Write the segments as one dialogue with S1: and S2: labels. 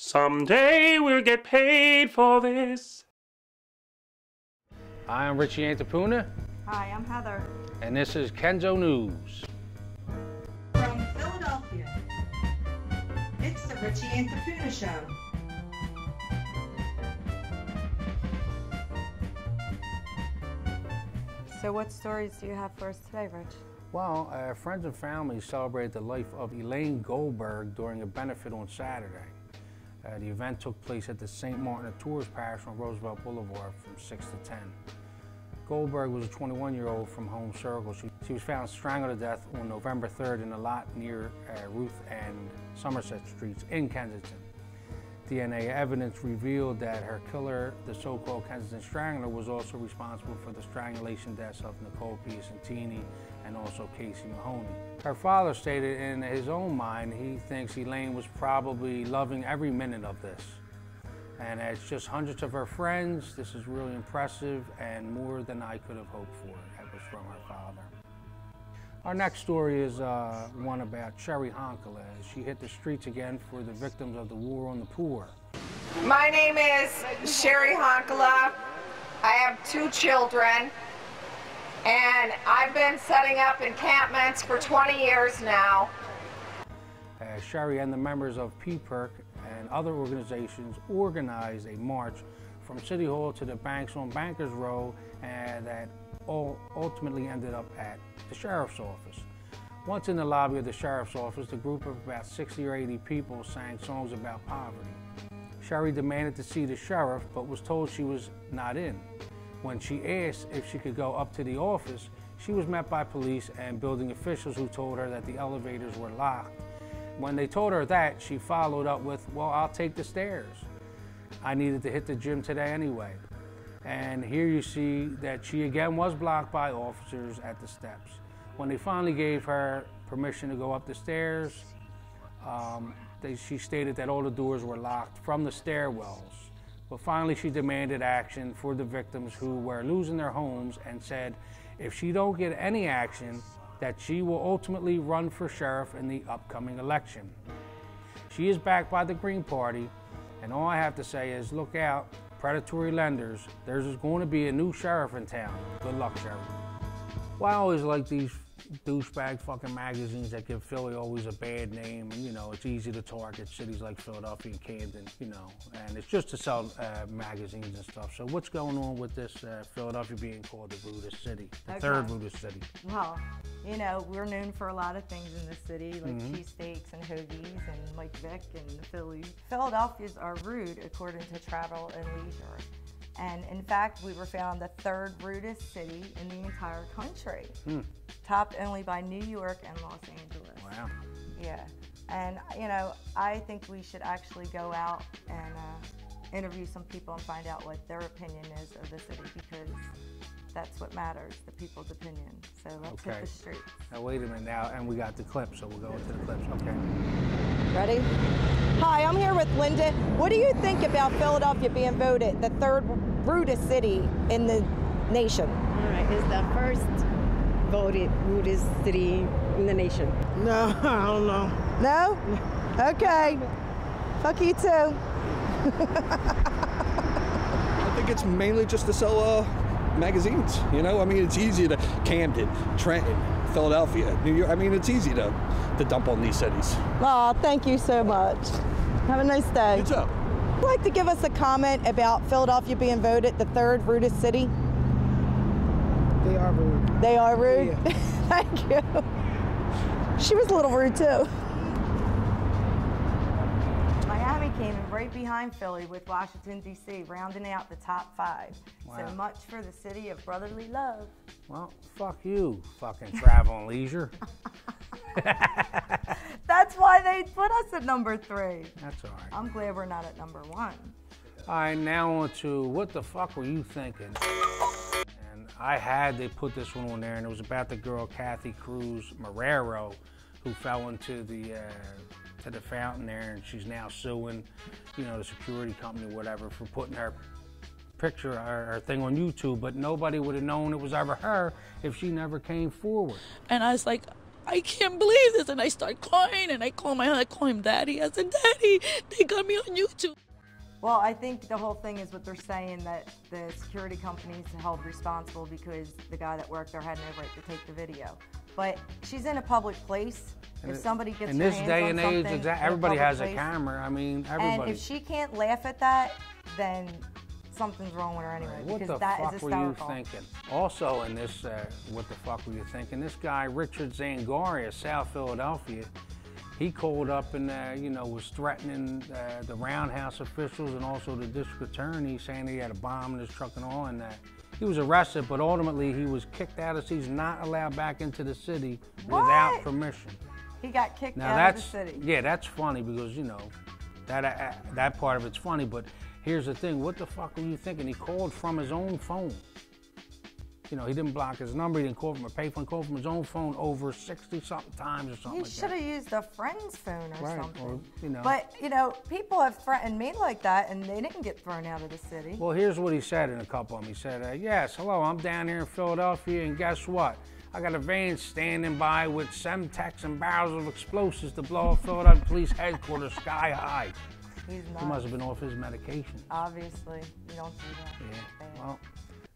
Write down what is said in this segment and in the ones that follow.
S1: Someday we'll get paid for this.
S2: Hi, I'm Richie Antipuna.
S3: Hi, I'm Heather.
S2: And this is Kenzo News.
S3: From Philadelphia, it's the Richie Antipuna Show. So what stories do you have for us today, Rich?
S2: Well, friends and family celebrated the life of Elaine Goldberg during a benefit on Saturday. The event took place at the St. Martin of Tours Parish on Roosevelt Boulevard from 6 to 10. Goldberg was a 21-year-old from Home Circle. She was found strangled to death on November 3rd in a lot near Ruth and Somerset Streets in Kensington. DNA evidence revealed that her killer, the so-called Kensington Strangler, was also responsible for the strangulation deaths of Nicole Piacentini and also Casey Mahoney. Her father stated in his own mind he thinks Elaine was probably loving every minute of this. And it's just hundreds of her friends. This is really impressive and more than I could have hoped for. That was from her father. Our next story is one about Sherry Honkala. She hit the streets again for the victims of the War on the Poor.
S4: My name is Sherry Honkala. I have 2 children, and I've been setting up encampments for 20 years now.
S2: Sherry and the members of PPERC and other organizations organized a march from City Hall to the banks on Bankers Row, and that all ultimately ended up at the Sheriff's Office. Once in the lobby of the Sheriff's Office, the group of about 60 or 80 people sang songs about poverty. Sherry demanded to see the sheriff, but was told she was not in. When she asked if she could go up to the office, she was met by police and building officials who told her that the elevators were locked. When they told her that, she followed up with, "Well, I'll take the stairs. I needed to hit the gym today anyway." And here you see that she again was blocked by officers at the steps. When they finally gave her permission to go up the stairs, she stated that all the doors were locked from the stairwells. But finally she demanded action for the victims who were losing their homes and said if she don't get any action, that she will ultimately run for sheriff in the upcoming election. She is backed by the Green Party, and all I have to say is look out, predatory lenders. There's going to be a new sheriff in town. Good luck, Sheriff. Well, I always like these douchebag fucking magazines that give Philly always a bad name. And, you know, it's easy to target cities like Philadelphia and Camden, you know, and it's just to sell magazines and stuff. So what's going on with this Philadelphia being called the rudest city, the third rudest city?
S3: Well, you know, we're known for a lot of things in the city, like cheesesteaks and hoagies and Mike Vick and the Phillies. Philadelphians are rude according to Travel and Leisure. And in fact, we were found the 3rd rudest city in the entire country, topped only by New York and Los Angeles.
S2: Wow.
S3: Yeah, and you know, I think we should actually go out and interview some people and find out what their opinion is of the city, because that's what matters, the people's opinion. So let's hit the streets.
S2: Now wait a minute now, and we got the clips, so we'll go into the clips, okay.
S5: Ready? Hi, I'm here with Linda. What do you think about Philadelphia being voted the 3rd rudest city in the nation?
S6: All right, it's the first voted rudest city in the nation.
S7: No, I don't know.
S5: No? Okay. Fuck you too.
S7: I think it's mainly just to sell magazines, you know? I mean, it's easy to Camden, Trenton, Philadelphia, New York. I mean, it's easy to dump on these cities.
S5: Oh, thank you so much. Have a nice day.
S7: You too.
S5: Would you like to give us a comment about Philadelphia being voted the 3rd rudest city?
S7: They are rude.
S5: They are rude?
S7: Yeah.
S5: Thank you. She was a little rude too.
S3: Miami came in right behind Philly with Washington, D.C., rounding out the top 5.
S2: Wow.
S3: So much for the city of brotherly love.
S2: Well, fuck you, fucking Travel and Leisure.
S3: That's why they put us at number 3.
S2: That's all right.
S3: I'm glad we're not at number 1.
S2: All right, now on to what the fuck were you thinking? And I had to put this one on there, and it was about the girl Kathy Cruz Marrero, who fell into the fountain there, and she's now suing, you know, the security company, whatever, for putting her picture, her thing on YouTube. But nobody would have known it was ever her if she never came forward.
S8: And I was like, I can't believe this. And I start crying, and I call my husband, I call him Daddy. I said, Daddy, they got me on YouTube.
S3: Well, I think the whole thing is what they're saying, that the security companies held responsible because the guy that worked there had no right to take the video. But she's in a public place. If somebody gets
S2: in
S3: their
S2: this
S3: hands
S2: day
S3: on
S2: and age,
S3: something in a
S2: everybody
S3: public
S2: has a
S3: place,
S2: camera. I mean, everybody.
S3: and if she can't laugh at that, then something's wrong with her anyway.
S2: What
S3: because
S2: the
S3: that
S2: fuck
S3: is
S2: were you
S3: hysterical.
S2: thinking? Also in this, what the fuck were you thinking? This guy, Richard Zangaria, South Philadelphia, he called up and, was threatening the roundhouse officials and also the district attorney, saying he had a bomb in his truck and all, and he was arrested, but ultimately he was kicked out of, he's not allowed back into the city without permission.
S3: He got kicked
S2: Now
S3: out of the city.
S2: Yeah, that's funny because, that part of it's funny, but here's the thing, what the fuck were you thinking? He called from his own phone. He didn't block his number, he didn't call from a payphone, he called from his own phone over 60-something times or something like that.
S3: He should have used a friend's phone or something.
S2: Or,
S3: But, people have threatened me like that and they didn't get thrown out of the city.
S2: Well, here's what he said in a couple of them. He said, yes, hello, I'm down here in Philadelphia, and guess what? I got a van standing by with Semtex and barrels of explosives to blow up Philadelphia Police Headquarters sky high.
S3: He's not.
S2: He must have been off his medication.
S3: Obviously, you don't do that.
S2: Yeah, well,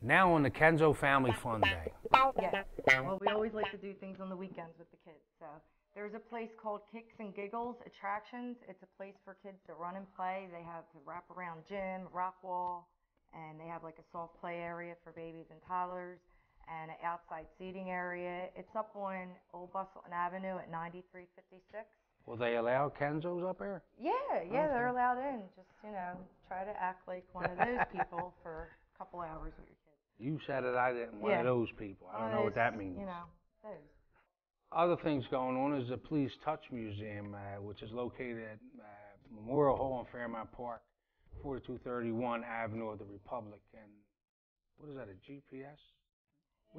S2: now on the Kenzo Family Fun Day.
S3: Yeah, well, we always like to do things on the weekends with the kids. So there's a place called Kicks and Giggles Attractions. It's a place for kids to run and play. They have a wrap-around gym, rock wall, and they have like a soft play area for babies and toddlers, and an outside seating area. It's up on Old Bustleton Avenue at 9356.
S2: Will they allow Kenzos up there?
S3: Yeah, they're allowed in. Just, try to act like one of those people for a couple hours with your kids.
S2: You said it, I didn't. One of those people. I don't know what that means.
S3: Those.
S2: Other things going on is the Please Touch Museum, which is located at Memorial Hall in Fairmount Park, 4231 Avenue of the Republic. And what is that, a GPS?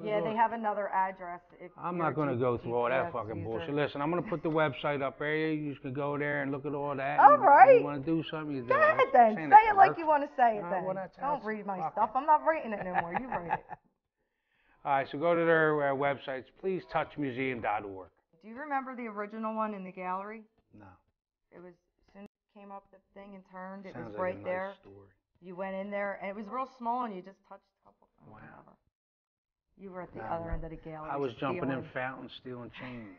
S3: Yeah, they have another address.
S2: I'm not going to go through all that fucking bullshit. Listen, I'm going to put the website up there. You can go there and look at all that.
S3: All right.
S2: If you want to do something, you do.
S3: Go ahead then. Say it like you want to say it then. Don't read my stuff. I'm not writing it no more. You write it.
S2: All right, so go to their websites, pleasetouchmuseum.org.
S3: Do you remember the original one in the gallery?
S2: No.
S3: It was, as soon as you came up the thing and turned, it
S2: Sounds
S3: was
S2: like
S3: right
S2: a nice
S3: there.
S2: story.
S3: You went in there, and it was real small, and you just touched a couple.
S2: Wow.
S3: Whatever. You were at the other end of the gallery.
S2: I was jumping in fountains, stealing change.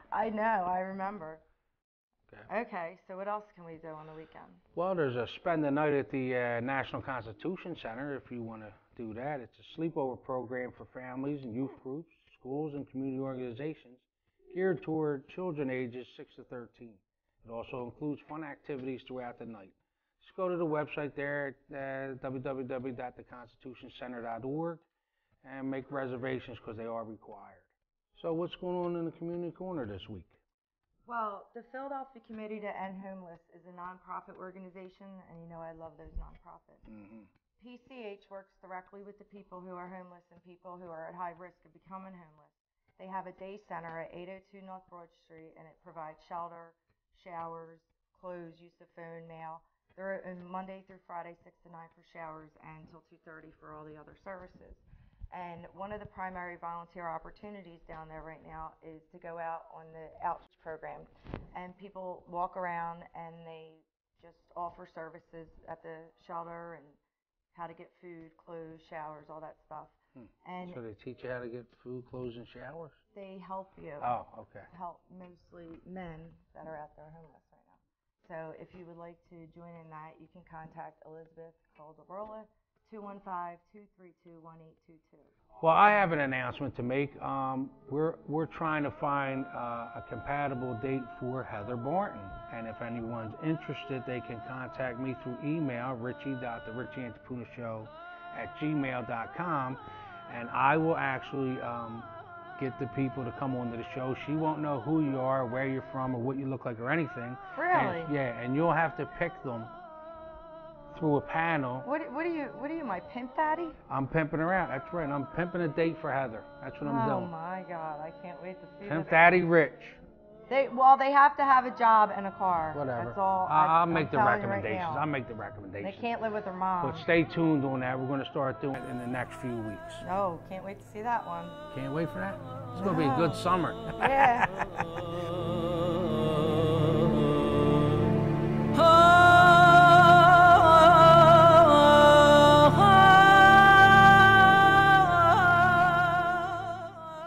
S3: I know, I remember.
S2: Okay,
S3: so what else can we do on the weekend?
S2: Well, there's a spend the night at the National Constitution Center if you want to do that. It's a sleepover program for families and youth groups, schools, and community organizations geared toward children ages 6 to 13. It also includes fun activities throughout the night. Just go to the website there at www.theconstitutioncenter.org and make reservations because they are required. So what's going on in the community corner this week?
S3: Well, the Philadelphia Committee to End Homeless is a nonprofit organization, and I love those nonprofits.
S2: Mm-hmm.
S3: PCH works directly with the people who are homeless and people who are at high risk of becoming homeless. They have a day center at 802 North Broad Street, and it provides shelter, showers, clothes, use of phone, mail. They're open Monday through Friday, 6 to 9 for showers, and until 2:30 for all the other services. And one of the primary volunteer opportunities down there right now is to go out on the outreach program. And people walk around and they just offer services at the shelter and how to get food, clothes, showers, all that stuff. And
S2: so they teach you how to get food, clothes, and showers?
S3: They help you.
S2: Oh, okay.
S3: Help mostly men that are out there homeless right now. So if you would like to join in that, you can contact Elizabeth Calderola, 215-232-1822.
S2: Well, I have an announcement to make. We're trying to find a compatible date for Heather Barton. And if anyone's interested, they can contact me through email, richie.therichieantapunashow@gmail.com. And I will actually get the people to come onto the show. She won't know who you are, where you're from, or what you look like, or anything.
S3: Really?
S2: And you'll have to pick them through a panel.
S3: What are you, my pimp daddy?
S2: I'm pimping her out. That's right. I'm pimping a date for Heather. That's what I'm doing.
S3: Oh my God, I can't wait to see
S2: Pimp Daddy Rich.
S3: They have to have a job and a car.
S2: Whatever.
S3: That's all.
S2: I'll
S3: I'm
S2: make the
S3: telling you
S2: recommendations.
S3: right now.
S2: I'll make the recommendations.
S3: They can't live with their mom.
S2: But stay tuned on that. We're going to start doing it in the next few weeks.
S3: No, can't wait to see that one.
S2: Can't wait for that. It's going to be a good summer.
S3: Yeah.